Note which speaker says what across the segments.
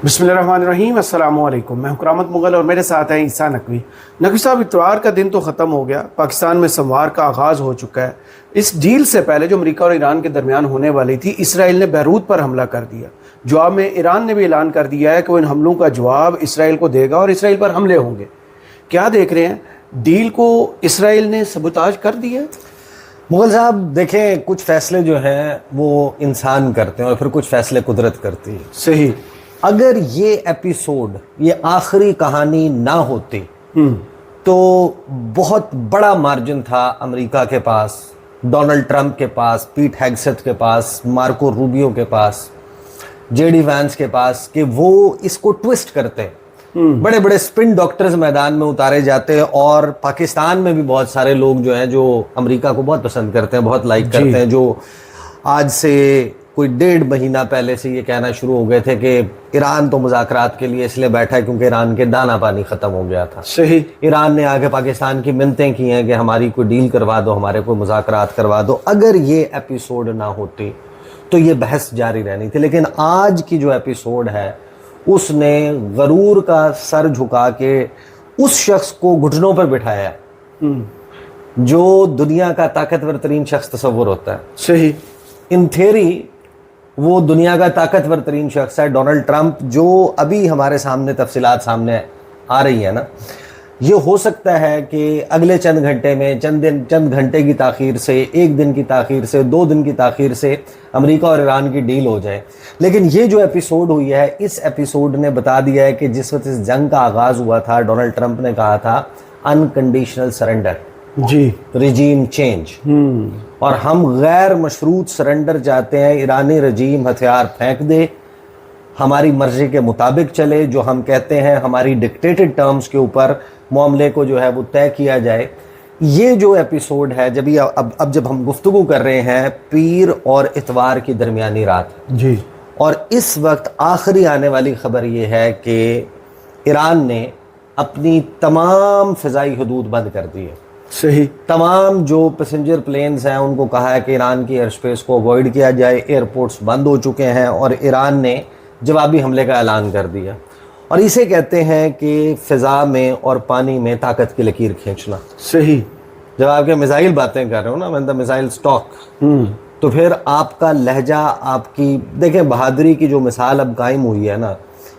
Speaker 1: بسم اللہ الرحمن الرحیم، السلام علیکم۔ میں حکرامت مغل اور میرے ساتھ ہیں عیسیٰ نقوی۔ نقوی صاحب، اتوار کا دن تو ختم ہو گیا، پاکستان میں سموار کا آغاز ہو چکا ہے۔ اس ڈیل سے پہلے جو امریکہ اور ایران کے درمیان ہونے والی تھی، اسرائیل نے بیروت پر حملہ کر دیا۔ جواب میں ایران نے بھی اعلان کر دیا ہے کہ وہ ان حملوں کا جواب اسرائیل کو دے گا اور اسرائیل پر حملے ہوں گے۔ کیا دیکھ رہے ہیں؟ ڈیل کو اسرائیل نے سبوتاژ کر دیا ہے؟
Speaker 2: مغل صاحب دیکھیں، کچھ فیصلے جو ہیں وہ انسان کرتے ہیں اور پھر کچھ فیصلے قدرت کرتی ہے۔
Speaker 1: صحیح۔
Speaker 2: اگر یہ ایپیسوڈ، یہ آخری کہانی نہ ہوتی تو بہت بڑا مارجن تھا امریکہ کے پاس، ڈونلڈ ٹرمپ کے پاس، پیٹ ہیگسیت کے پاس، مارکو روبیو کے پاس، جے ڈی وینس کے پاس، کہ وہ اس کو ٹوسٹ کرتے۔ بڑے بڑے سپن ڈاکٹرز میدان میں اتارے جاتے، اور پاکستان میں بھی بہت سارے لوگ جو ہیں جو امریکہ کو بہت پسند کرتے ہیں، بہت لائک کرتے ہیں، جو آج سے کوئی 1.5 مہینہ پہلے سے یہ کہنا شروع ہو گئے تھے کہ ایران تو مذاکرات کے لیے اس لیے بیٹھا ہے کیونکہ ایران کے دانہ پانی ختم ہو گیا تھا۔
Speaker 1: صحیح۔
Speaker 2: ایران نے آگے پاکستان کی منتیں کی ہیں کہ ہماری کوئی ڈیل کروا دو، ہمارے کوئی مذاکرات کروا دو۔ اگر یہ ایپیسوڈ نہ ہوتی تو یہ بحث جاری رہنی تھی، لیکن آج کی جو ایپیسوڈ ہے اس نے غرور کا سر جھکا کے اس شخص کو گھٹنوں پر بٹھایا جو دنیا کا طاقتور ترین شخص تصور ہوتا ہے۔
Speaker 1: صحیح۔
Speaker 2: ان تھیوری وہ دنیا کا طاقتور ترین شخص ہے ڈونلڈ ٹرمپ، جو ابھی ہمارے سامنے تفصیلات سامنے آ رہی ہے نا۔ یہ ہو سکتا ہے کہ اگلے چند گھنٹے میں، چند گھنٹے کی تاخیر سے، 1 دن کی تاخیر سے، 2 دن کی تاخیر سے امریکہ اور ایران کی ڈیل ہو جائے، لیکن یہ جو ایپیسوڈ ہوئی ہے، اس ایپیسوڈ نے بتا دیا ہے کہ جس وقت اس جنگ کا آغاز ہوا تھا، ڈونلڈ ٹرمپ نے کہا تھا انکنڈیشنل سرنڈر،
Speaker 1: جی،
Speaker 2: رجیم چینج، اور ہم غیر مشروط سرنڈر چاہتے ہیں۔ ایرانی رجیم ہتھیار پھینک دے، ہماری مرضی کے مطابق چلے، جو ہم کہتے ہیں ہماری ڈکٹیٹڈ ٹرمز کے اوپر معاملے کو جو ہے وہ طے کیا جائے۔ یہ جو ایپیسوڈ ہے، جب ہم گفتگو کر رہے ہیں پیر اور اتوار کی درمیانی رات،
Speaker 1: جی،
Speaker 2: اور اس وقت آخری آنے والی خبر یہ ہے کہ ایران نے اپنی تمام فضائی حدود بند کر دی ہے۔
Speaker 1: صحیح۔
Speaker 2: تمام جو پیسنجر پلینز ہیں ان کو کہا ہے کہ ایران کی ایئر سپیس کو اوائڈ کیا جائے، ایئرپورٹس بند ہو چکے ہیں، اور ایران نے جوابی حملے کا اعلان کر دیا۔ اور اسے کہتے ہیں کہ فضا میں اور پانی میں طاقت کی لکیر کھینچنا۔
Speaker 1: صحیح۔
Speaker 2: جب آپ کے میزائل باتیں کر رہے ہو نا، when the missiles talk، تو پھر آپ کا لہجہ، آپ کی دیکھیں بہادری کی جو مثال اب قائم ہوئی ہے نا،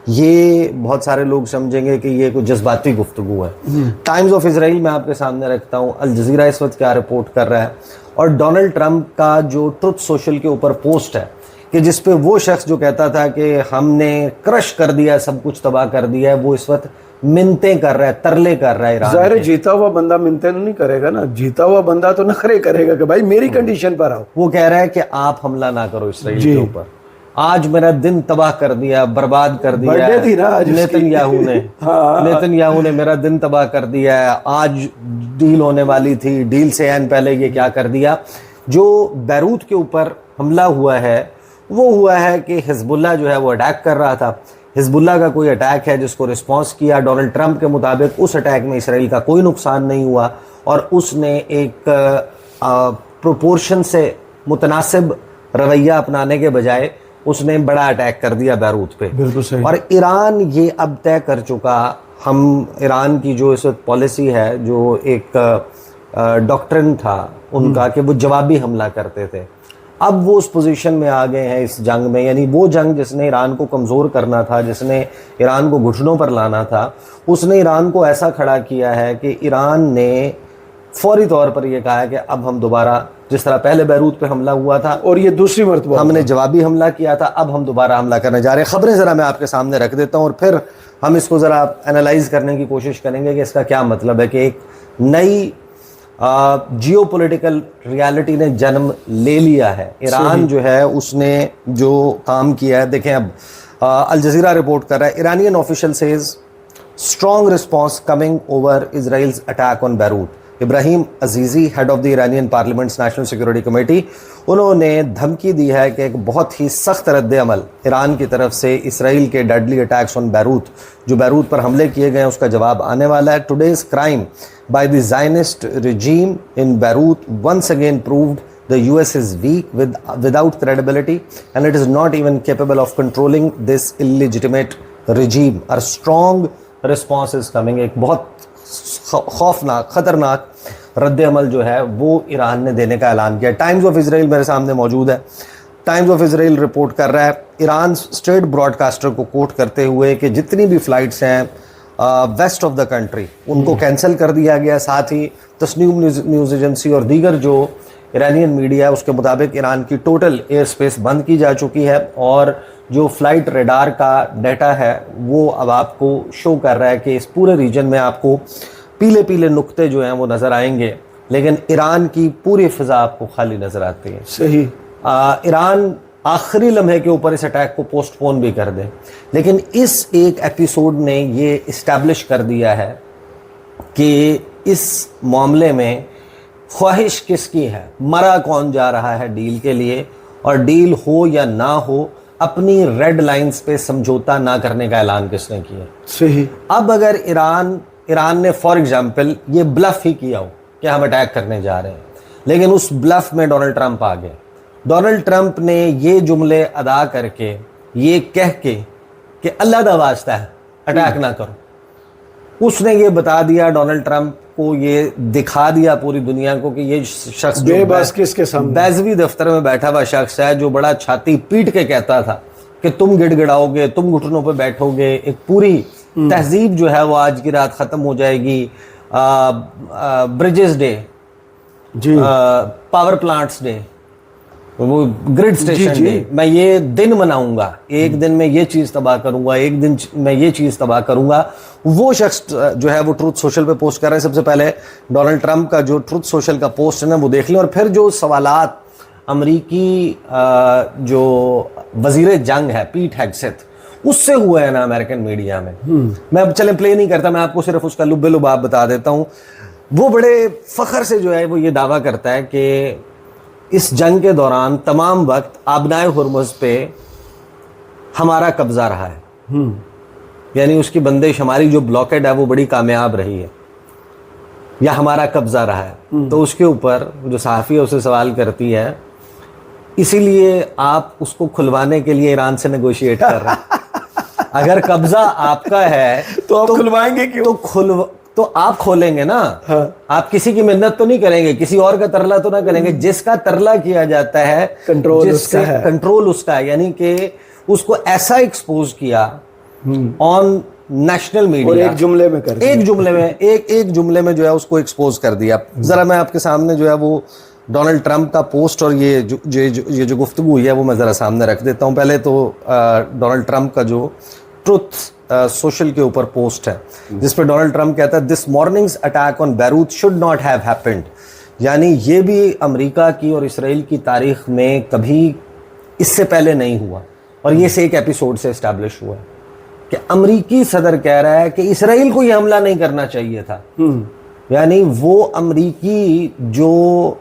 Speaker 2: یہ بہت سارے لوگ سمجھیں گے کہ یہ کوئی جذباتی گفتگو ہے۔ ٹائمز آف اسرائیل میں آپ کے سامنے رکھتا ہوں، الجزیرہ اس وقت کیا رپورٹ کر رہا ہے، اور ڈونلڈ ٹرمپ کا جو ٹروتھ سوشل کے اوپر پوسٹ ہے کہ جس پہ وہ شخص جو کہتا تھا کہ ہم نے کرش کر دیا، سب کچھ تباہ کر دیا ہے، وہ اس وقت منتیں کر رہا ہے، ترلے کر رہا ہے ایران۔
Speaker 1: ظاہر جیتا ہوا بندہ منتیں نہیں کرے گا نا، جیتا ہوا بندہ تو نخرے کرے گا کہ بھائی میری کنڈیشن پر آؤ۔
Speaker 2: وہ کہہ رہا ہے کہ آپ حملہ نہ کرو اسرائیل کے اوپر، آج میرا دن تباہ کر دیا، برباد کر دیا ہے نیتن یاہو نے میرا دن تباہ کر دیا ہے۔ آج ڈیل ہونے والی تھی، ڈیل سے عین پہلے یہ کیا کر دیا۔ جو بیروت کے اوپر حملہ ہوا ہے وہ ہوا ہے کہ حزب اللہ جو ہے وہ اٹیک کر رہا تھا، حزب اللہ کا کوئی اٹیک ہے جس کو رسپانس کیا۔ ڈونلڈ ٹرمپ کے مطابق اس اٹیک میں اسرائیل کا کوئی نقصان نہیں ہوا، اور اس نے ایک پروپورشن سے متناسب رویہ اپنانے کے بجائے اس نے بڑا اٹیک کر دیا بیروت پہ۔
Speaker 1: بالکل صحیح۔
Speaker 2: اور ایران یہ اب طے کر چکا، ہم ایران کی جو اس وقت پالیسی ہے، جو ایک ڈاکٹرن تھا ان کا کہ وہ جوابی حملہ کرتے تھے، اب وہ اس پوزیشن میں آ گئے ہیں اس جنگ میں۔ یعنی وہ جنگ جس نے ایران کو کمزور کرنا تھا، جس نے ایران کو گھٹنوں پر لانا تھا، اس نے ایران کو ایسا کھڑا کیا ہے کہ ایران نے فوری طور پر یہ کہا ہے کہ اب ہم دوبارہ، جس طرح پہلے بیروت پہ حملہ ہوا تھا
Speaker 1: اور یہ دوسری مرتبہ
Speaker 2: ہم نے جوابی حملہ کیا تھا، اب ہم دوبارہ حملہ کرنے جا رہے ہیں۔ خبریں ذرا میں آپ کے سامنے رکھ دیتا ہوں اور پھر ہم اس کو ذرا انالائز کرنے کی کوشش کریں گے کہ اس کا کیا مطلب ہے کہ ایک نئی جیو پولیٹیکل ریالٹی نے جنم لے لیا ہے۔ ایران جو ہے اس نے جو کام کیا ہے، دیکھیں اب الجزیرہ رپورٹ کر رہا ہے، Iranian official says strong response coming over Israel's attack on Beirut. Ebrahim Azizi, head of the Iranian parliament's national security committee, انہوں نے دھمکی دی ہے کہ ایک بہت ہی سخت رد عمل ایران کی طرف سے اسرائیل کے ڈیڈلی اٹیکس آن بیروت، جو بیروت پر حملے کیے گئے ہیں، اس کا جواب آنے والا ہے۔ Today's crime by the Zionist regime in Beirut once again proved the US is weak without credibility, and it is not even capable of controlling this illegitimate regime, a strong response is coming. ایک بہت خوفناک خطرناک رد عمل جو ہے وہ ایران نے دینے کا اعلان کیا. ٹائمز آف اسرائیل میرے سامنے موجود ہے. ٹائمز آف اسرائیل رپورٹ کر رہا ہے ایران اسٹیٹ براڈ کاسٹر کو کوٹ کرتے ہوئے کہ جتنی بھی فلائٹس ہیں ویسٹ آف دا کنٹری ان کو کینسل کر دیا گیا. ساتھ ہی تسنیم نیوز ایجنسی اور دیگر جو ایرانین میڈیا ہے اس کے مطابق ایران کی ٹوٹل ایئر اسپیس بند کی جا چکی ہے, اور جو فلائٹ ریڈار کا ڈیٹا ہے وہ اب آپ کو شو کر رہا ہے کہ اس پورے ریجن میں آپ کو پیلے پیلے نقطے جو ہیں وہ نظر آئیں گے, لیکن ایران کی پوری فضا آپ کو خالی نظر آتی ہے.
Speaker 1: صحیح.
Speaker 2: ایران آخری لمحے کے اوپر اس اٹیک کو پوسٹ پون بھی کر دے, لیکن اس ایک ایپیسوڈ نے یہ اسٹیبلش کر دیا ہے کہ اس معاملے میں خواہش کس کی ہے, مرا کون جا رہا ہے ڈیل کے لیے, اور ڈیل ہو یا نہ ہو اپنی ریڈ لائنز پہ سمجھوتا نہ کرنے کا اعلان کس نے کیا.
Speaker 1: صحیح.
Speaker 2: اب اگر ایران نے فار ایگزامپل یہ بلف ہی کیا ہو کہ ہم اٹیک کرنے جا رہے ہیں, لیکن اس بلف میں ڈونلڈ ٹرمپ آ گئے, ڈونلڈ ٹرمپ نے یہ جملے ادا کر کے یہ کہہ کے کہ اللہ دا واسطہ ہے اٹیک نہ کرو, اس نے یہ بتا دیا, ڈونلڈ ٹرمپ کو یہ دکھا دیا پوری دنیا کو کہ یہ شخص
Speaker 1: بے بس کس کے سامنے
Speaker 2: بیضوی دفتر میں بیٹھا ہوا شخص ہے جو بڑا چھاتی پیٹ کے کہتا تھا کہ تم گڑ گڑاؤ گے, تم گھٹنوں پہ بیٹھو گے, ایک پوری تہذیب جو ہے وہ آج کی رات ختم ہو جائے گی. بریجز ڈے,
Speaker 1: جی,
Speaker 2: پاور پلانٹس ڈے, وہ گریڈ اسٹیشن ڈے, میں یہ دن مناؤں گا, ایک دن میں یہ چیز تباہ کروں گا, ایک دن میں یہ چیز تباہ کروں گا. وہ شخص جو ہے وہ ٹروتھ سوشل پہ پوسٹ کر رہا ہے. سب سے پہلے ڈونلڈ ٹرمپ کا جو ٹروتھ سوشل کا پوسٹ ہے نا وہ دیکھ لیں, اور پھر جو سوالات امریکی جو وزیر جنگ ہے پیٹ ہیگسیتھ اس سے ہوئے ہیں نا امریکن میڈیا میں, میں اب چلیں پلے نہیں کرتا, میں آپ کو صرف اس کا لب لباب بتا دیتا ہوں. وہ بڑے فخر سے جو ہے وہ یہ دعویٰ کرتا ہے کہ اس جنگ کے دوران تمام وقت آبنائے ہرمز پہ ہمارا قبضہ رہا ہے, یعنی اس کی بندش ہماری جو بلاکیڈ ہے وہ بڑی کامیاب رہی ہے یا ہمارا قبضہ رہا ہے. تو اس کے اوپر جو صحافی ہے اسے سوال کرتی ہے, اسی لیے آپ اس کو کھلوانے کے لیے ایران سے نیگوشیٹ کر رہے ہیں, اگر قبضہ آپ کا ہے
Speaker 1: تو آپ کھلوائیں گے کیوں؟
Speaker 2: تو آپ کھولیں گے نا, آپ کسی کی منت تو نہیں کریں گے, کسی اور کا ترلا تو نہ کریں گے. جس کا ترلا کیا جاتا ہے کنٹرول اس کا ہے, یعنی کہ اس کو ایسا ایکسپوز کیا آن نیشنل میڈیا,
Speaker 1: ایک جملے میں کر
Speaker 2: ایک جملے میں جو ہے اس کو ایکسپوز کر دیا. ذرا میں آپ کے سامنے جو ہے وہ ڈونلڈ ٹرمپ کا پوسٹ اور یہ جو گفتگو ہوئی ہے وہ میں ذرا سامنے رکھ دیتا ہوں. پہلے تو ڈونلڈ ٹرمپ کا جو ٹروتھ سوشل کے اوپر پوسٹ ہے جس پہ ڈونلڈ ٹرمپ کہتا ہے this morning's attack on Beirut should not have happened, یعنی یہ بھی امریکہ کی اور اسرائیل کی تاریخ میں کبھی اس سے پہلے نہیں ہوا, اور یہ سے ایک ایپیسوڈ سے اسٹیبلش ہوا ہے کہ امریکی صدر کہہ رہا ہے کہ اسرائیل کو یہ حملہ نہیں کرنا چاہیے تھا. یعنی وہ امریکی جو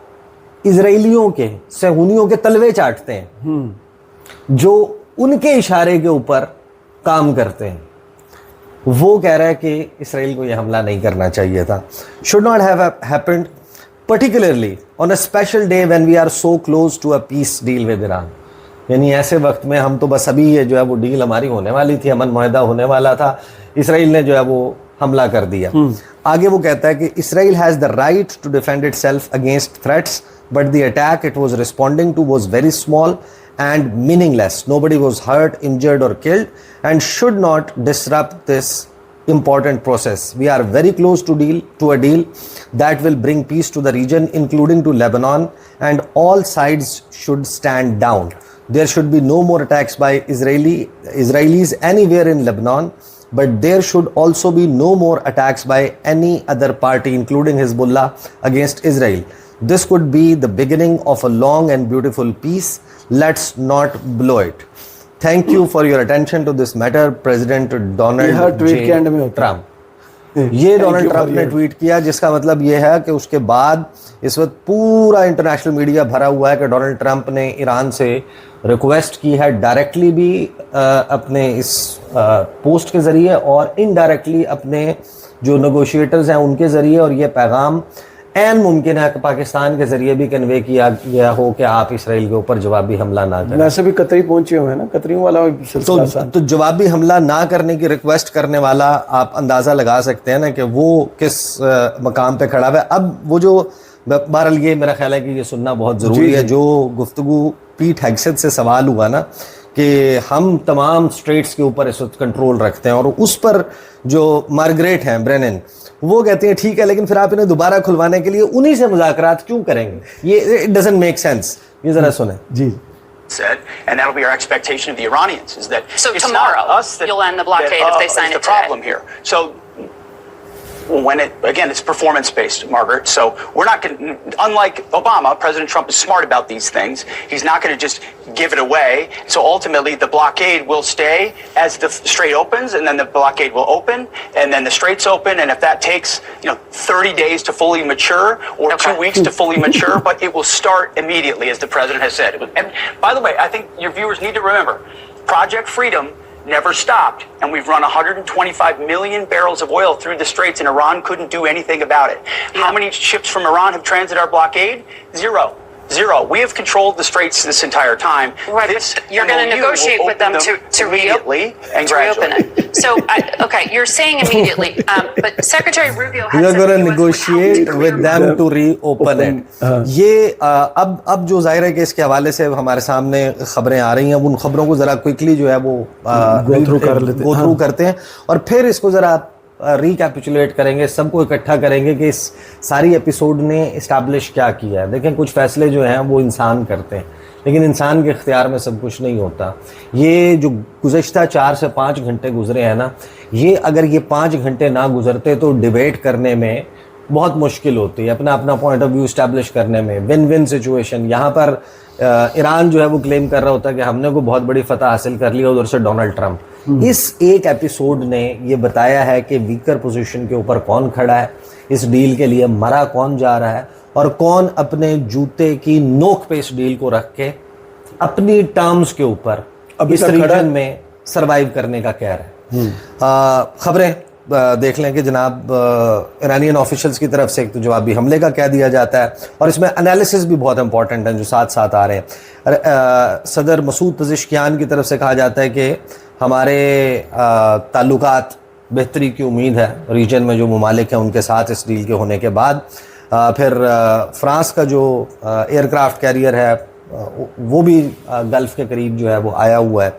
Speaker 2: اسرائیلیوں کے صہیونیوں کے تلوے چاٹتے ہیں, جو ان کے اشارے کے اوپر کام کرتے ہیں, وہ کہہ رہا ہے کہ اسرائیل کو یہ حملہ نہیں کرنا چاہیے تھا. should not have happened particularly on a special day when we are so close to a peace deal with Iran. یعنی ایسے وقت میں ہم تو بس ابھی یہ جو ہے وہ ڈیل ہماری ہونے والی تھی, امن معاہدہ ہونے والا تھا, اسرائیل نے جو ہے وہ حملہ کر دیا. آگے وہ کہتا ہے کہ اسرائیل has the right to defend itself against threats, but the attack it was responding to was very small and meaningless. Nobody was hurt, injured or killed and should not disrupt this important process. We are very close to a deal that will bring peace to the region, including to Lebanon, and all sides should stand down. There should be no more attacks by Israelis anywhere in Lebanon, but there should also be no more attacks by any other party, including Hezbollah, against Israel. This could be the beginning of a long and beautiful peace. Let's not blow it. Thank you for your attention to this matter, President Donald J. Trump. یہ Donald Trump نے tweet کیا, جس کا مطلب یہ ہے کہ اس کے بعد اس وقت پورا انٹرنیشنل میڈیا بھرا ہوا ہے کہ ڈونلڈ ٹرمپ نے ایران سے ریکویسٹ کی ہے, ڈائریکٹلی بھی اپنے اس پوسٹ کے ذریعے اور انڈائریکٹلی اپنے جو نیگوشیٹرز ہیں ان کے ذریعے, اور یہ پیغام این ممکن ہے کہ پاکستان کے ذریعے بھی کنوے کیا گیا ہو کہ آپ اسرائیل کے اوپر جوابی حملہ نہ کریں.
Speaker 1: ویسے بھی قطری پہنچے ہوئے ہیں نا, قطریوں والا سلسلہ
Speaker 2: تو جوابی حملہ نہ کرنے کی ریکویسٹ کرنے والا آپ اندازہ لگا سکتے ہیں نا کہ وہ کس مقام پہ کھڑا ہوا ہے. اب وہ جو بہرحال یہ میرا خیال ہے کہ یہ سننا بہت ضروری ہے, جو گفتگو پیٹ ہیگسیت سے سوال ہوا نا کہ ہم تمام اسٹریٹس کے اوپر اس وقت کنٹرول رکھتے ہیں, اور اس پر جو مارگریٹ ہیں برینن وہ کہتے ہیں ٹھیک ہے لیکن پھر آپ انہیں دوبارہ کھلوانے کے لیے انہی سے مذاکرات کیوں کریں گے, یہ اٹ ڈزنٹ میک سینس. یہ ذرا سنیں.
Speaker 1: جی
Speaker 3: said, and that'll be our expectation of the Iranians, is that
Speaker 4: So
Speaker 3: it's
Speaker 4: tomorrow,
Speaker 3: not us that
Speaker 4: you'll end the blockade if they sign
Speaker 3: is
Speaker 4: it
Speaker 3: the problem here. So when it's performance-based, Margaret, so we're not going to, unlike Obama, President Trump is smart about these things. He's not going to just give it away. So ultimately, the blockade will stay as the Strait opens, and then the blockade will open, and then the Straits open, and if that takes, 30 days to fully mature, or 2 weeks to fully mature, but it will start immediately, as the President has said. And by the way, I think your viewers need to remember, Project Freedom never stopped, and we've run 125 million barrels of oil through the Straits, and Iran couldn't do anything about it. How many ships from Iran have transited our blockade? Zero. We have controlled the Straits this entire time.
Speaker 4: Right,
Speaker 3: This
Speaker 4: but you're going to
Speaker 3: MOU
Speaker 4: negotiate
Speaker 3: will
Speaker 4: with them
Speaker 3: open
Speaker 4: to
Speaker 3: immediately and
Speaker 4: to reopen
Speaker 3: gradually.
Speaker 4: it. So, okay, you're saying immediately, but Secretary Rubio
Speaker 2: We
Speaker 4: had
Speaker 2: are
Speaker 4: said
Speaker 2: going
Speaker 4: the
Speaker 2: to
Speaker 4: US
Speaker 2: negotiate
Speaker 4: would
Speaker 2: with them to reopen it. یہ اب جو ظاہر ہے کہ اس کے حوالے سے ہمارے سامنے خبریں آ رہی ہیں, ان خبروں کو ذرا کوئکلی جو ہے وہ گو تھرو کرتے ہیں, اور پھر اس کو ذرا ریکیپیچولیٹ کریں گے, سب کو اکٹھا کریں گے کہ اس ساری ایپیسوڈ نے اسٹیبلش کیا کیا ہے. دیکھیں کچھ فیصلے جو ہیں وہ انسان کرتے ہیں, لیکن انسان کے اختیار میں سب کچھ نہیں ہوتا. یہ جو گزشتہ 4 سے 5 گھنٹے گزرے ہیں نا, یہ اگر یہ 5 گھنٹے نہ گزرتے تو ڈیبیٹ کرنے میں بہت مشکل ہوتی ہے, اپنا پوائنٹ آف ویو اسٹیبلش کرنے میں. One one situation. یہاں پر ایران جو ہے وہ کلیم کر رہا ہوتا ہے کہ ہم نے کوئی بہت بڑی فتح حاصل کر لی, ادھر سے ڈونلڈ ٹرمپ. اس ایک ایپیسوڈ نے یہ بتایا ہے کہ ویکر پوزیشن کے اوپر کون کھڑا ہے, اس ڈیل کے لیے مرا کون جا رہا ہے, اور کون اپنے جوتے کی نوک پہ اس ڈیل کو رکھ کے اپنی ٹرمز کے اوپر اس ریجن میں سروائیو کرنے کا کہہ رہا ہے. خبریں دیکھ لیں کہ جناب ایرانین آفیشلز کی طرف سے ایک تو جوابی حملے کا کہہ دیا جاتا ہے, اور اس میں انالیسس بھی بہت امپورٹنٹ ہیں جو ساتھ ساتھ آ رہے ہیں. صدر مسعود پزشکیان کی طرف سے کہا جاتا ہے کہ ہمارے تعلقات بہتری کی امید ہے ریجن میں جو ممالک ہیں ان کے ساتھ اس ڈیل کے ہونے کے بعد. پھر فرانس کا جو ایئر کرافٹ کیریئر ہے وہ بھی گلف کے قریب جو ہے وہ آیا ہوا ہے,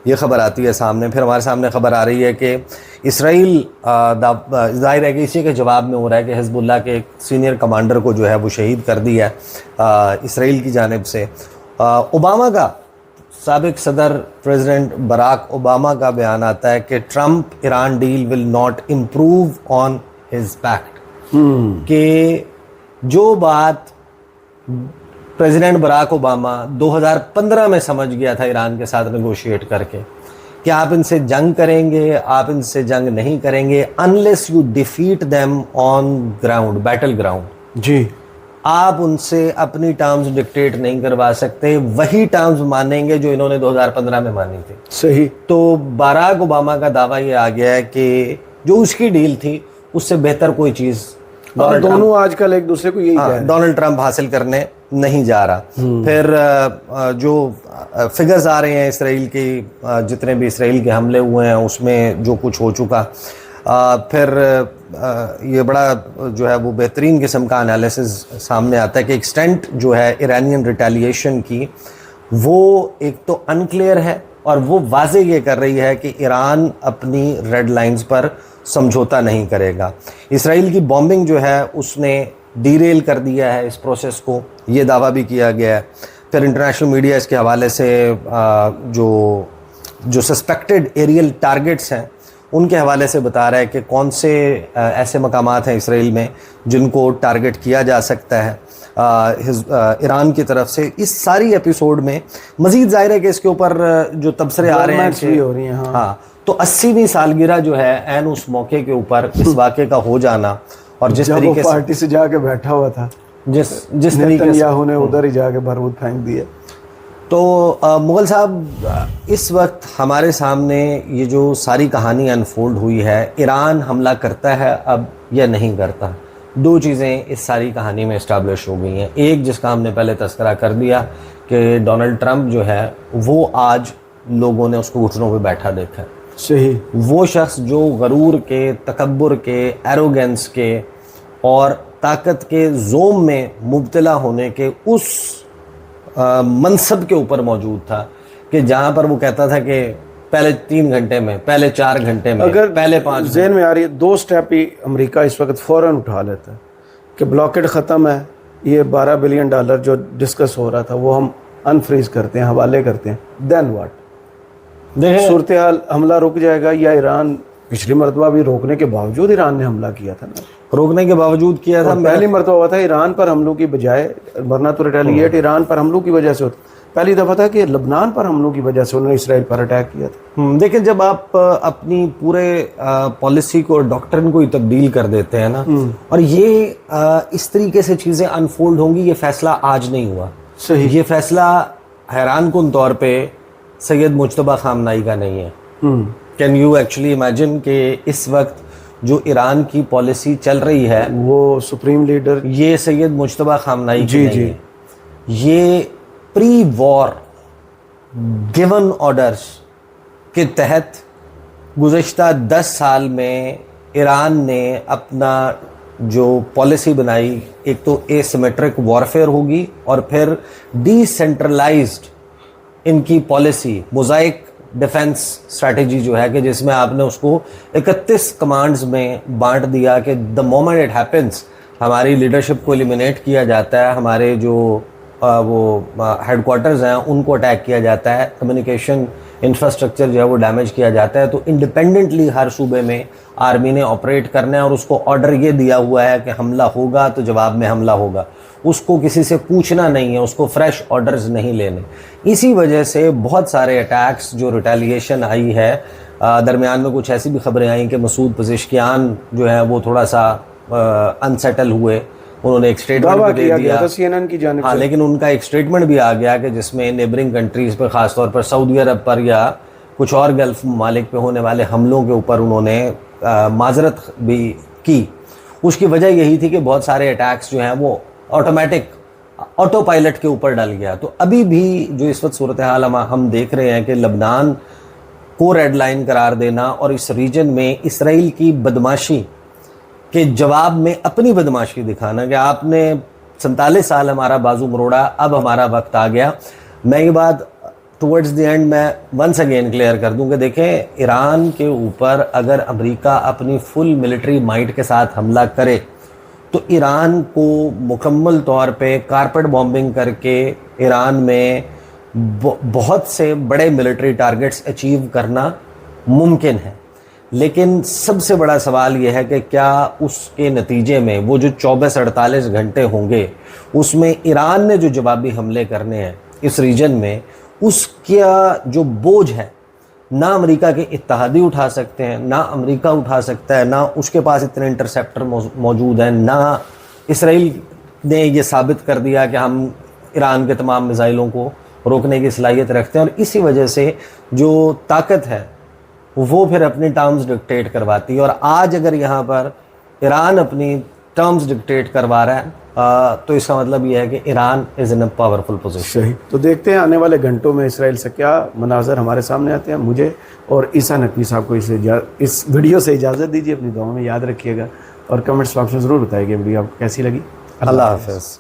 Speaker 2: یہ خبر آتی ہے سامنے. پھر ہمارے سامنے خبر آ رہی ہے کہ اسرائیل ظاہر ہے کہ اسی کے جواب میں ہو رہا ہے کہ حزب اللہ کے ایک سینئر کمانڈر کو جو ہے وہ شہید کر دیا ہے اسرائیل کی جانب سے. اوباما کا, سابق صدر پریزیڈنٹ براک اوباما کا بیان آتا ہے کہ Trump Iran deal will not improve on his pact, کہ جو بات پریزیڈنٹ براک اوباما 2015 میں سمجھ گیا تھا ایران کے ساتھ نیگوشیٹ کر کے کہ آپ ان سے جنگ کریں گے, آپ ان سے جنگ نہیں کریں گے unless you defeat them on ground, battle ground.
Speaker 1: جی,
Speaker 2: آپ ان سے اپنی ٹرمز ڈکٹیٹ نہیں کروا سکتے, وہی ٹرمز مانیں گے جو انہوں نے 2015 میں مانی تھی.
Speaker 1: صحیح.
Speaker 2: تو باراک اوباما کا دعویٰ یہ آ گیا ہے کہ جو اس کی ڈیل تھی اس سے بہتر کوئی چیز
Speaker 1: دونوں آج کل ایک دوسرے کو یہی کہہ رہے ہیں,
Speaker 2: ڈونلڈ ٹرمپ حاصل کرنے نہیں جا رہا. پھر جو فگرز آ رہے ہیں اسرائیل کی, جتنے بھی اسرائیل کے حملے ہوئے ہیں اس میں جو کچھ ہو چکا, پھر یہ بڑا جو ہے وہ بہترین قسم کا انالیسز سامنے آتا ہے کہ ایکسٹینٹ جو ہے ایرانین ریٹیلیشن کی وہ ایک تو انکلیئر ہے, اور وہ واضح یہ کر رہی ہے کہ ایران اپنی ریڈ لائنز پر سمجھوتا نہیں کرے گا. اسرائیل کی بامبنگ جو ہے اس نے ڈیریل کر دیا ہے اس پروسیس کو, یہ دعویٰ بھی کیا گیا ہے. پھر انٹرنیشنل میڈیا اس کے حوالے سے جو سسپیکٹڈ ایریل ٹارگٹس ہیں ان کے حوالے سے بتا رہا ہے کہ کون سے ایسے مقامات ہیں اسرائیل میں جن کو ٹارگٹ کیا جا سکتا ہے ایران کی طرف سے. اس ساری ایپیسوڈ میں مزید ظاہر ہے کہ اس کے اوپر جو تبصرے آ رہے ہیں ہاں, تو 80ویں سالگرہ جو ہے عین اس موقع کے اوپر اس واقعے کا ہو جانا, اور جس طریقے سے
Speaker 1: پارٹی سے جا کے بیٹھا ہوا تھا,
Speaker 2: جس طریقے سے
Speaker 1: نیتنیاہو نے ادھر ہی جا کے بارود پھینک دیا.
Speaker 2: تو مغل صاحب اس وقت ہمارے سامنے یہ جو ساری کہانی انفولڈ ہوئی ہے, ایران حملہ کرتا ہے اب یا نہیں کرتا, دو چیزیں اس ساری کہانی میں اسٹیبلش ہو گئی ہیں. ایک جس کا ہم نے پہلے تذکرہ کر دیا کہ ڈونلڈ ٹرمپ جو ہے وہ آج لوگوں نے اس کو گھٹنوں پہ بیٹھا دیکھا ہے.
Speaker 1: صحیح.
Speaker 2: وہ شخص جو غرور کے, تکبر کے, ایروگنس کے اور طاقت کے زوم میں مبتلا ہونے کے اس منصب کے اوپر موجود تھا کہ جہاں پر وہ کہتا تھا کہ پہلے 3 گھنٹے میں, پہلے 4 گھنٹے میں,
Speaker 1: اگر
Speaker 2: پہلے 5
Speaker 1: ذہن میں آ رہی ہے 2 سٹیپ ہی امریکہ اس وقت فوراً اٹھا لیتا ہے کہ بلاکیڈ ختم ہے, یہ $12 بلین جو ڈسکس ہو رہا تھا وہ ہم انفریز کرتے ہیں, حوالے کرتے ہیں, دین واٹ؟ صورتحال حملہ رک جائے گا یا ایران پچھلی مرتبہ بھی روکنے کے باوجود ایران نے حملہ کیا تھا نا,
Speaker 2: روکنے کے باوجود کیا تھا.
Speaker 1: پہلی مرتبہ ہوا تھا ایران پر حملوں کی بجائے, ورنہ تو ریٹیلیٹ ایران پر حملوں کی وجہ سے ہوتا, پہلی دفعہ تھا کہ لبنان پر حملوں کی وجہ سے انہوں نے اسرائیل پر اٹیک کیا تھا.
Speaker 2: دیکھیں جب آپ اپنی پورے پالیسی کو, ڈاکٹرن کو ہی تبدیل کر دیتے ہیں نا, اور یہ اس طریقے سے چیزیں انفولڈ ہوں گی. یہ فیصلہ آج نہیں ہوا.
Speaker 1: صحیح.
Speaker 2: یہ فیصلہ حیران کن طور پہ سید مجتبیٰ خامنائی کا نہیں ہے. کین یو ایکچولی امیجن کہ اس وقت جو ایران کی پالیسی چل رہی ہے
Speaker 1: وہ سپریم لیڈر
Speaker 2: یہ سید مجتبیٰ خامنائی کی نہیں ہے. یہ پری وار گیون آرڈرز کے تحت گزشتہ 10 سال میں ایران نے اپنا جو پالیسی بنائی, ایک تو اے سیمیٹرک وارفیئر ہوگی اور پھر ڈی سینٹرلائزڈ ان کی پالیسی, موزائک ڈیفنس اسٹریٹجی جو ہے کہ جس میں آپ نے اس کو 31 کمانڈز میں بانٹ دیا کہ دا مومنٹ اٹ ہیپنس ہماری لیڈرشپ کو ایلیمینیٹ کیا جاتا ہے, ہمارے جو وہ ہیڈ کوارٹرز ہیں ان کو اٹیک کیا جاتا ہے, کمیونیکیشن انفراسٹرکچر جو ہے وہ ڈیمیج کیا جاتا ہے, تو انڈیپینڈنٹلی ہر صوبے میں آرمی نے آپریٹ کرنا ہے اور اس کو آرڈر یہ دیا ہوا ہے کہ حملہ ہوگا تو جواب میں حملہ ہوگا. اس کو کسی سے پوچھنا نہیں ہے, اس کو فریش آرڈرز نہیں لینے. اسی وجہ سے بہت سارے اٹیکس جو ریٹیلیشن آئی ہے, درمیان میں کچھ ایسی بھی خبریں آئیں کہ مسعود پزشکیان جو ہے وہ تھوڑا سا انسیٹل ہوئے, انہوں نے ایک اسٹیٹمنٹ دے دیا
Speaker 1: CNN کی جانب
Speaker 2: سے, لیکن ان کا ایک اسٹیٹمنٹ بھی آ گیا کہ جس میں نیبرنگ کنٹریز پہ, خاص طور پر سعودی عرب پر یا کچھ اور گلف ممالک پہ ہونے والے حملوں کے اوپر انہوں نے معذرت بھی کی. اس کی وجہ یہی تھی کہ بہت سارے اٹیکس جو ہیں وہ آٹو پائلٹ کے اوپر ڈل گیا. تو ابھی بھی جو اس وقت صورتحال ہم دیکھ رہے ہیں کہ لبنان کو ریڈ لائن قرار دینا اور اس ریجن میں اسرائیل کی بدماشی کے جواب میں اپنی بدماشی دکھانا کہ آپ نے 47 سال ہمارا بازو مروڑا, اب ہمارا وقت آ گیا. میں یہ بات ٹورڈز دی اینڈ میں ونس اگین کلیئر کر دوں کہ دیکھیں, ایران کے اوپر اگر امریکہ اپنی فل ملٹری مائٹ کے ساتھ حملہ کرے تو ایران کو مکمل طور پہ کارپٹ بامبنگ کر کے ایران میں بہت سے بڑے ملٹری ٹارگٹس اچیو کرنا ممکن ہے. لیکن سب سے بڑا سوال یہ ہے کہ کیا اس کے نتیجے میں وہ جو 24-48 گھنٹے ہوں گے اس میں ایران نے جو جوابی حملے کرنے ہیں اس ریجن میں, اس کا جو بوجھ ہے نہ امریکہ کے اتحادی اٹھا سکتے ہیں, نہ امریکہ اٹھا سکتا ہے, نہ اس کے پاس اتنے انٹرسیپٹر موجود ہیں, نہ اسرائیل نے یہ ثابت کر دیا کہ ہم ایران کے تمام میزائلوں کو روکنے کی صلاحیت رکھتے ہیں. اور اسی وجہ سے جو طاقت ہے وہ پھر اپنی ٹرمز ڈکٹیٹ کرواتی ہے. اور آج اگر یہاں پر ایران اپنی ٹرمز ڈکٹیٹ کروا رہا ہے تو اس کا مطلب یہ ہے کہ ایران از ان اے پاورفل پوزیشن.
Speaker 1: صحیح. تو دیکھتے ہیں آنے والے گھنٹوں میں اسرائیل سے کیا مناظر ہمارے سامنے آتے ہیں. مجھے اور عیسیٰ نقوی صاحب کو اس ویڈیو سے اجازت دیجیے. اپنی دعاؤں میں یاد رکھیے گا اور کمنٹس باکس میں ضرور بتائیے کہ ویڈیو آپ کو کیسی لگی.
Speaker 2: اللہ حافظ.